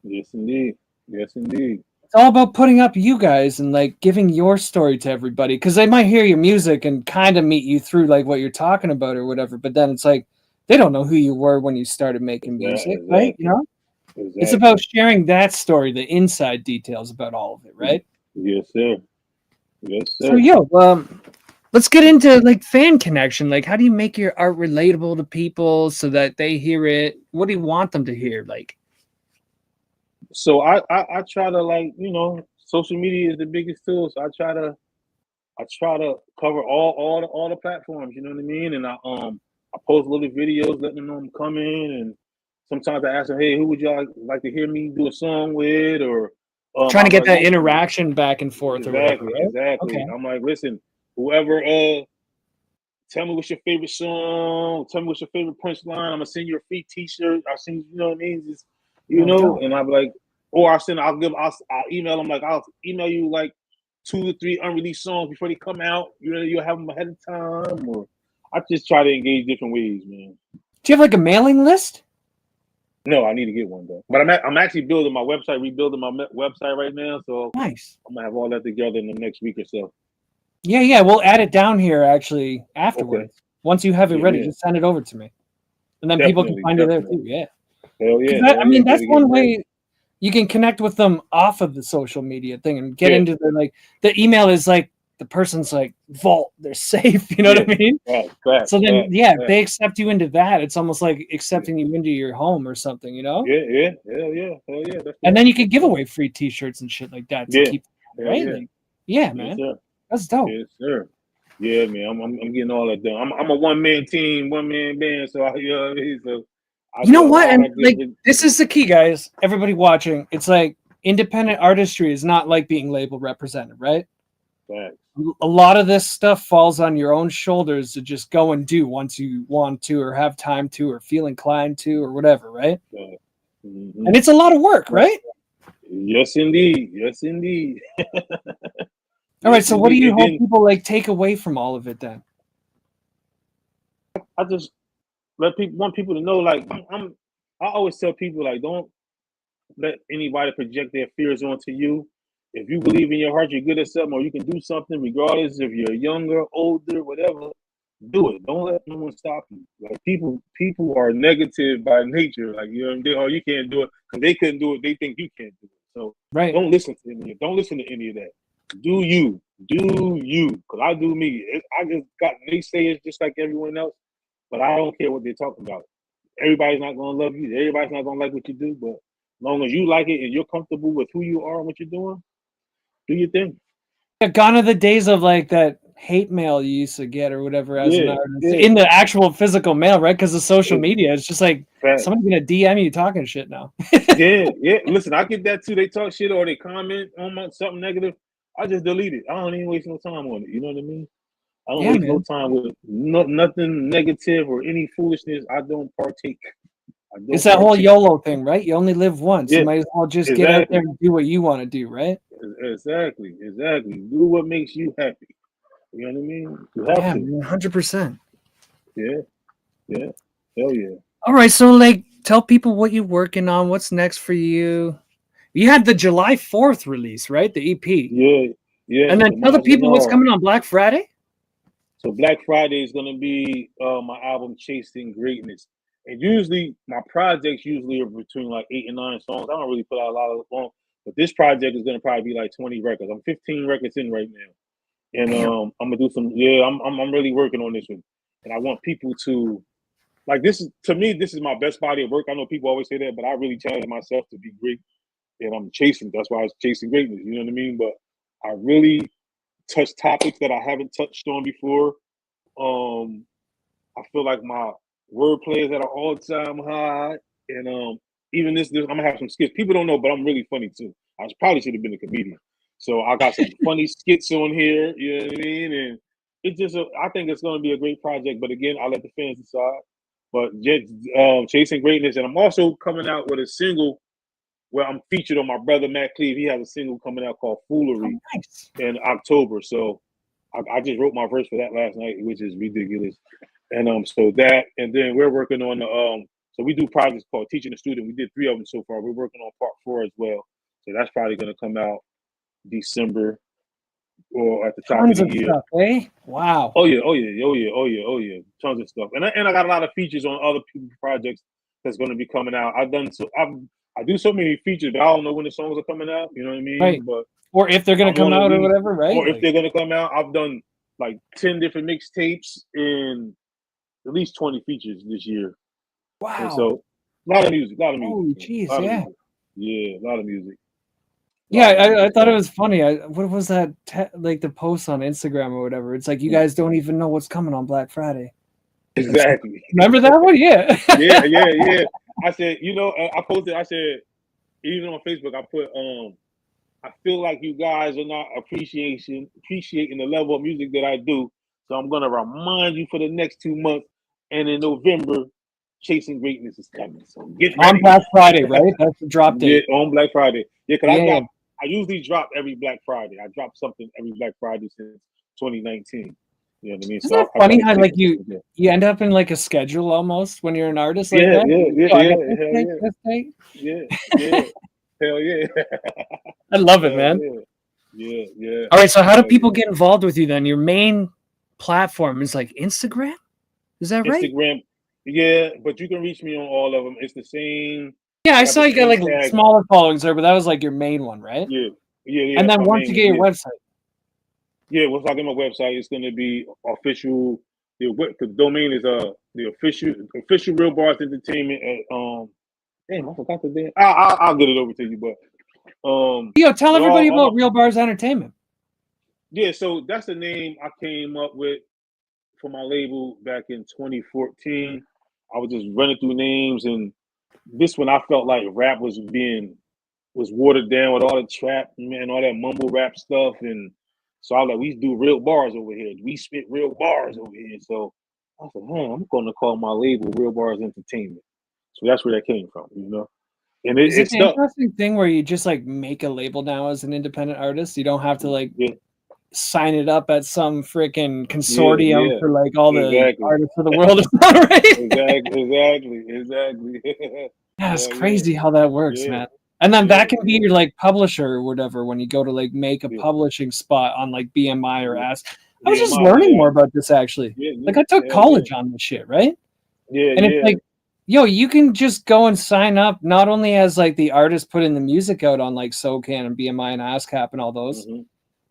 Yes, indeed. It's all about putting up you guys and like giving your story to everybody, because they might hear your music and kind of meet you through like what you're talking about or whatever. But then it's like they don't know who you were when you started making music, right? You know, It's about sharing that story, the inside details about all of it, right? Yes, sir. So, let's get into like fan connection. Like, how do you make your art relatable to people so that they hear it? What do you want them to hear? Like, so I try to, like, social media is the biggest tool. So I try to cover all the platforms. You know what I mean? And I post little videos, letting them know I'm coming. And sometimes I ask them, hey, who would y'all like to hear me do a song with? Or trying to get that interaction back and forth. Exactly. Okay. I'm like, listen, whoever, tell me what's your favorite song. Tell me what's your favorite punchline. I'm gonna send you a free T-shirt. I'll send you know what I mean. Just, and I'm like, or I'll email them, like, I'll email you like 2 to 3 unreleased songs before they come out. You'll have them ahead of time. Or I just try to engage different ways, man. Do you have like a mailing list? No, I need to get one though. But I'm actually building my website, rebuilding my website right now. So nice. I'm gonna have all that together in the next week or so. Yeah, we'll add it down here actually afterwards. Okay. Once you have it ready, just send it over to me, and then people can find it there too. Yeah. Hell yeah. That's one way you can connect with them off of the social media thing and get into the email is like the person's like vault. They're safe. You know what I mean? Right. So then, if they accept you into that, it's almost like accepting you into your home or something. You know? Yeah. Hell yeah. And then you can give away free T-shirts and shit like that to keep. Right? Yeah, man. Yes, that's dope. Yes, sir. Yeah, man. I'm getting all that done. I'm a one-man team, one-man band. So you know what I mean? So you know what? And like this is the key, guys. Everybody watching, it's like independent artistry is not like being label represented, right? Right. A lot of this stuff falls on your own shoulders to just go and do once you want to, or have time to, or feel inclined to, or whatever, right? Right. Mm-hmm. And it's a lot of work, right? Yes, indeed. All right, so what do you hope people like take away from all of it then? I just want people to know, like, I always tell people, like, don't let anybody project their fears onto you. If you believe in your heart you're good at something, or you can do something, regardless if you're younger, older, whatever, do it. Don't let no one stop you. Like, people are negative by nature. Like, you know, you can't do it because they couldn't do it. They think you can't do it. So don't listen to any of that. Do you, because I do me. I just got naysayers just like everyone else, but I don't care what they're talking about. Everybody's not going to love you. Everybody's not going to like what you do, but as long as you like it and you're comfortable with who you are and what you're doing, do your thing. Gone are the days of like that hate mail you used to get or whatever as an Yeah, artist yeah. in the actual physical mail, right? Because of social It- media, it's just like fact. somebody's gonna DM you talking shit now. Yeah, yeah. Listen, I get that too. They talk shit or they comment on something negative. I just delete it. I don't even waste no time on it. You know what I mean? I don't Yeah, waste no man. time with nothing negative or any foolishness. I don't partake. I It's don't that whole partake. YOLO thing, right? You only live once. You Yeah, might as well just get out there exactly. and do what you want to do, right? Exactly. Exactly. Do what makes you happy. You know what I mean? You have Yeah, to. man, 100%. Yeah. Yeah. Hell yeah. All right, so like, tell people what you're working on. What's next for you? You had the July 4th release, right? The EP, Yeah. Yeah. and then tell the Demise and people what's all. coming on Black Friday. So Black Friday is gonna be my album Chasing Greatness. And usually my projects usually are between like 8 and 9 songs. I don't really put out a lot of songs, but this project is gonna probably be like 20 records. I'm 15 records in right now. And Damn. I'm gonna do some I'm really working on this one. And I want people to like this is to me, this is my best body of work. I know people always say that, but I really challenge myself to be great. And I'm chasing, that's why I was chasing greatness, you know what I mean? But I really touch topics that I haven't touched on before. I feel like my wordplay is at an all-time high, and even this I'm gonna have some skits. People don't know, but I'm really funny too. Probably should have been a comedian. So I got some funny skits on here. You know what I mean? And it just, I think it's gonna be a great project. But again, I'll let the fans decide. But just chasing greatness, and I'm also coming out with a single where I'm featured on my brother Matt Cleve. He has a single coming out called "Foolery" Oh, nice. in October. So I just wrote my verse for that last night, which is ridiculous. And so that, and then we're working on the so we do projects called Teaching the Student. We did 3 of them so far. We're working on part 4 as well. So that's probably gonna come out December or at the top of Tons the of year. stuff, eh? Wow. Oh yeah, oh yeah, oh yeah, oh yeah, oh yeah. Tons of stuff. And I got a lot of features on other people's projects that's gonna be coming out. I do so many features, but I don't know when the songs are coming out, you know what I Right. mean? But Or if they're gonna I'm come on at out or least, whatever, right? or if Like, they're gonna come out, I've done like 10 different mixtapes and at least 20 features this year. And wow. so a lot of music, a lot of music, Holy man. jeez, A lot of yeah. music. Yeah, a lot of music. A Yeah, lot of I music. thought it was funny. What was that? Like the post on Instagram or whatever. It's like you guys don't even know what's coming on Black Friday. Exactly. Remember that one? Yeah. Yeah, yeah, yeah. I said, I posted, I said, even on Facebook, I put I feel like you guys are not appreciating the level of music that I do. So I'm gonna remind you for the next 2 months. And in November, Chasing Greatness is coming. So get On ready. Black Friday, right? That's the drop Yeah, date. on Black Friday. Yeah, because Yeah. I usually drop every Black Friday. I drop something every Black Friday since 2019. You know what I mean? Isn't So that I try funny to how stay like you consistent. you end up in like a schedule almost when you're an artist like Yeah, that? yeah, yeah, Yo, I got yeah, this hell date, yeah, this date. yeah, yeah, hell yeah, I love it, hell man. yeah, yeah, yeah, All right, so how do hell people yeah. get involved with you then? Your main platform is like Instagram? Is that right? Instagram, yeah, but you can reach me on all of them. It's the same. Yeah, I I got saw the you got same like tag. smaller followings there, but that was like your main one, right? Yeah, yeah, yeah. And That's then my once main you one. get your Yeah, website, yeah. Once I get my website, it's gonna be official. The domain is the official Real Bars Entertainment at damn, I forgot the damn. I'll get it over to you, yo, tell but everybody all my about Real Bars Entertainment. yeah. So that's the name I came up with for my label back in 2014. I was just running through names, and this one I felt like rap was watered down with all the trap and all that mumble rap stuff, and so I was like, we do real bars over here. We spit real bars over here. So I said, I'm going to call my label Real Bars Entertainment. So that's where that came from, and Is it it the stuck. interesting thing where you just like make a label now as an independent artist? You don't have to like Yeah, sign it up at some freaking yeah, consortium yeah. for like all the Exactly. artists of the world. Is that right? Exactly. Yeah, it's Hell yeah. crazy how that works, Yeah. man. And then Yeah. that can be Yeah. your like publisher or whatever when you go to like make a Yeah. publishing spot on like BMI or Yeah. Ask. I was just BMI, learning yeah. more about this actually. Yeah, Like yeah. I took Hell yeah. college on this shit, right? Yeah, And it's yeah. like, yo, you can just go and sign up not only as like the artist putting the music out on like SoCan and BMI and ASCAP and all those, Mm-hmm.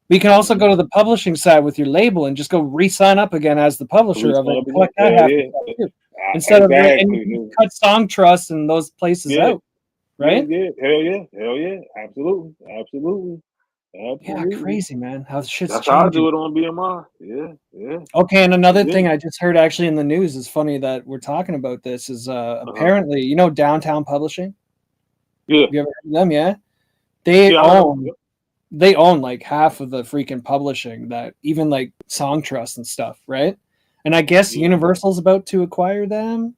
but you can also Mm-hmm. go to the publishing side with your label and just go re-sign up again as the publisher of it and collect that Hell half yeah. too. Instead of like, and you Exactly. can cut Song Trust and those places Yeah. out, Yeah, right? yeah. Hell yeah. Hell yeah. Absolutely. Absolutely. Yeah, Absolutely. crazy, man. How shit's That's how I changing. do it on BMI. Yeah, yeah. Okay, and another Yeah. thing I just heard actually in the news is funny that we're talking about this is Uh-huh. apparently, Downtown Publishing? Yeah. Have you ever heard of them? Yeah. They Yeah, I heard own them. they own like half of the freaking publishing, that even like Song Trust and stuff, right? And I guess Yeah, Universal's about to acquire them.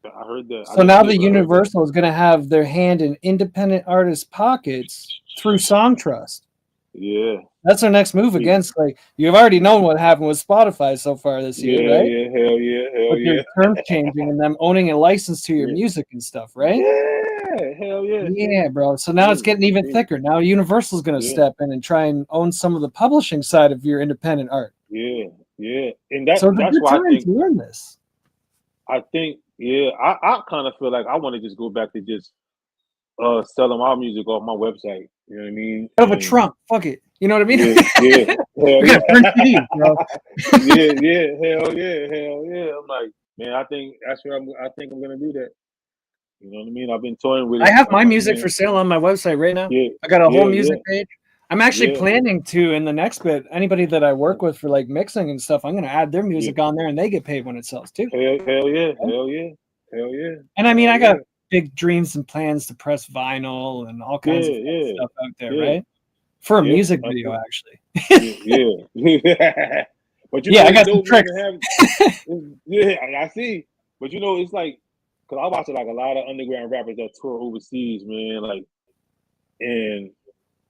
I heard that. I So didn't now see it, the but I heard that. Universal is going to have their hand in independent artists' pockets through Song Trust. Yeah. That's our next move against, like, you've already known what happened with Spotify so far this year, Yeah, right? yeah, hell yeah, hell With their yeah. terms changing and them owning a license to your Yeah. music and stuff, right? Yeah, hell yeah. Yeah, bro. So now it's Yeah, getting even yeah, thicker. Now Universal's going to yeah, step in and try and own some of the publishing side of your independent art. yeah, yeah. And So it's a that's good why time to learn this. yeah, I kind of feel like I want to just go back to just selling my music off my website. You know what I mean? Out of a And trunk. Fuck it. You know what I mean? yeah, yeah, hell We're yeah. going to print CDs, bro. Yeah, hell yeah. I'm like, man, I think that's what I think I'm gonna do that. You know what I mean? I've been toying with I it. have I'm my like, music man, for sale on my website right now. yeah, I got a whole yeah, yeah, music page. I'm actually yeah, planning to, in the next bit, anybody that I work with for like mixing and stuff, I'm going to add their yeah. music on there and they get paid when it sells too. Hell yeah, hell yeah, hell yeah, And I mean, hell I yeah, got big dreams and plans to press vinyl and all yeah, kinds of fun yeah, stuff out there, yeah, right? For a yeah. music I video, think, actually. yeah. But Yeah, I it's got some dope, man, tricks. to have. Yeah, I see. But it's like, cause I watch like a lot of underground rappers that tour overseas, man. Like, and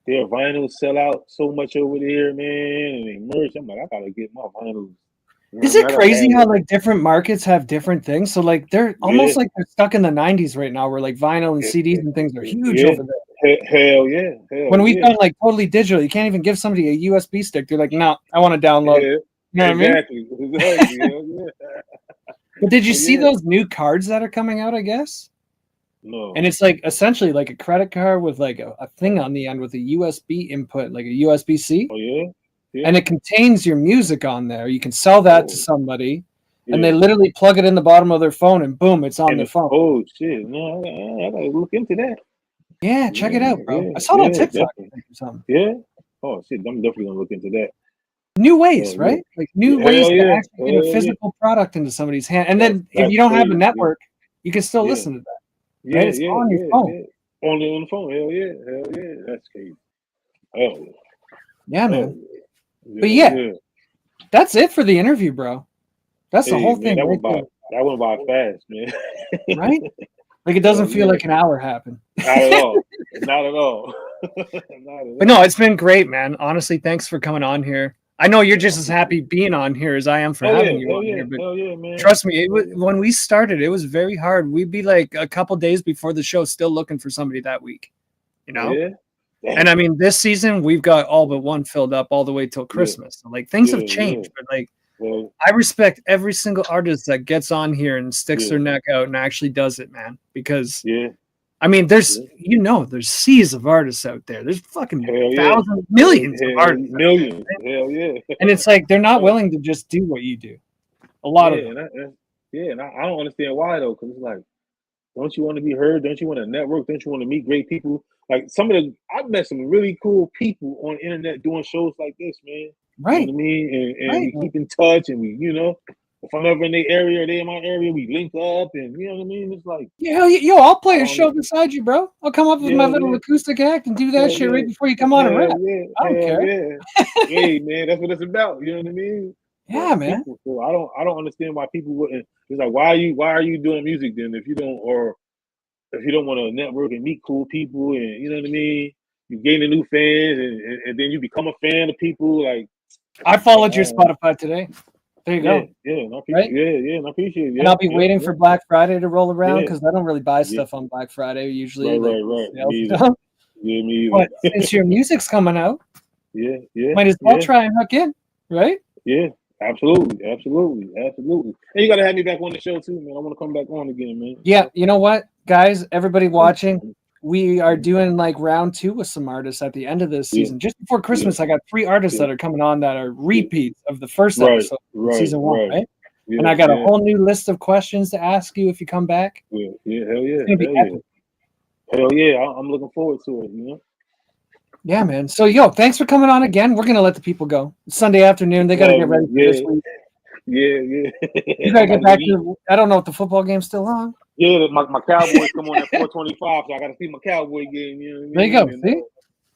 their vinyls sell out so much over there, man, and they merch. I'm like, I gotta get my vinyls. You know Is what I mean? it I gotta crazy have how it. like different markets have different things? So like they're Yeah, almost like they're stuck in the 90s right now where like vinyl and CDs and things are huge yeah. over there. Hell yeah, hell When we've yeah. gone like totally digital, you can't even give somebody a USB stick. They're like, no, I want to download. Yeah, You know what I mean? exactly. Hell yeah. But did you Oh see yeah. those new cards that are coming out, I guess? No. And it's like essentially like a credit card with like a thing on the end with a USB input, like a USB-C. Oh yeah. Yeah. And it contains your music on there. You can sell that to Oh, somebody, and yeah. they literally plug it in the bottom of their phone, and boom, it's on And their phone. oh shit. No, I gotta look into that. Yeah, check it out, bro. I saw it on TikTok Definitely. or something. Yeah. Oh shit, I'm definitely gonna look into that. New ways, Yeah. right? Like new Yeah. ways Hell to yeah. actually get a Hell yeah. physical product into somebody's hand. And then if That's you don't have a crazy. network, you can still Yeah. listen to that, right? Yeah, It's yeah, on your yeah, phone. yeah. On the phone. Hell yeah. Hell yeah. That's crazy. Hell yeah. Yeah, Hell man. yeah. But yeah, that's it for the interview, bro. That's the Hey, whole man, thing right there, that went by fast, man. right? Like it doesn't Hell feel yeah. like an hour happened. Not at all. Not at all. Not at But all. no, it's been great, man. Honestly, thanks for coming on here. I know you're just as happy being on here as I am for Oh having yeah, you hell on yeah, here. But hell yeah, man. trust me, when we started, it was very hard. We'd be like a couple days before the show, still looking for somebody that week, you know. Yeah. And I mean, this season we've got all but one filled up all the way till Christmas. So, like things have changed, but like Well, I respect every single artist that gets on here and sticks Yeah. their neck out and actually does it, man. Because yeah. I mean, there's Yeah. there's seas of artists out there. There's fucking Hell yeah. thousands, millions of artists. Millions. Hell yeah. And it's like they're not Yeah. willing to just do what you do. A lot of them. And I don't understand why though, because it's like, don't you want to be heard? Don't you want to network? Don't you want to meet great people? Like I've met some really cool people on the internet doing shows like this, man. You Right. know what I mean? And Right. we keep in touch, and we, if I'm ever in their area or they in my area, we link up, and you know what I mean? It's like, Yeah, yo, I'll play a Um, show beside you, bro. I'll come up with my yeah, little yeah. acoustic act and do that Hell shit yeah. right before you come on and rap. Hell yeah. I don't Hell care. yeah. Hey man, that's what it's about. You know what I mean? Yeah, man. People, so I don't understand why people wouldn't. It's like, why are you doing music then if you don't want to network and meet cool people, and you know what I mean? You gain new fans, and then you become a fan of people. Like, I followed your Spotify today. There you go. yeah, and I appreciate, Right? and I appreciate it. And I'll be waiting for Black Friday to roll around Yeah. because I don't really buy Yeah. stuff on Black Friday usually. Right. like, Me sales either. stuff. Yeah, me either. But since your music's coming out, Yeah. might as well try and hook in, right? Yeah, absolutely. And you gotta have me back on the show too, man. I want to come back on again, man. Yeah, you know what, guys, everybody watching, we are doing like round 2 with some artists at the end of this season. Just before Christmas, I got 3 artists that are coming on that are repeats of the first episode of season 1, right? Yeah, and I got a whole new list of questions to ask you if you come back. Yeah, hell yeah. It's gonna be epic. Hell yeah. I'm looking forward to it, Yeah, man. So, thanks for coming on again. We're gonna let the people go. It's Sunday afternoon. They gotta get ready for this week. Yeah. You gotta get back to. I don't know if the football game's still on. Yeah, my Cowboys come on at 4:25, so I gotta see my Cowboy game. You know what I mean? There you go. And, See?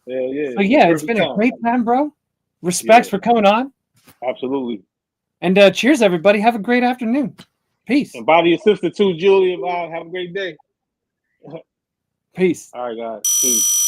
yeah. So yeah, it's Perfect been time. a great time, bro. Respects for coming on. Absolutely. And cheers, everybody. Have a great afternoon. Peace. And bye to your sister too, Julia. Bye. Have a great day. Peace. All right, guys. Peace.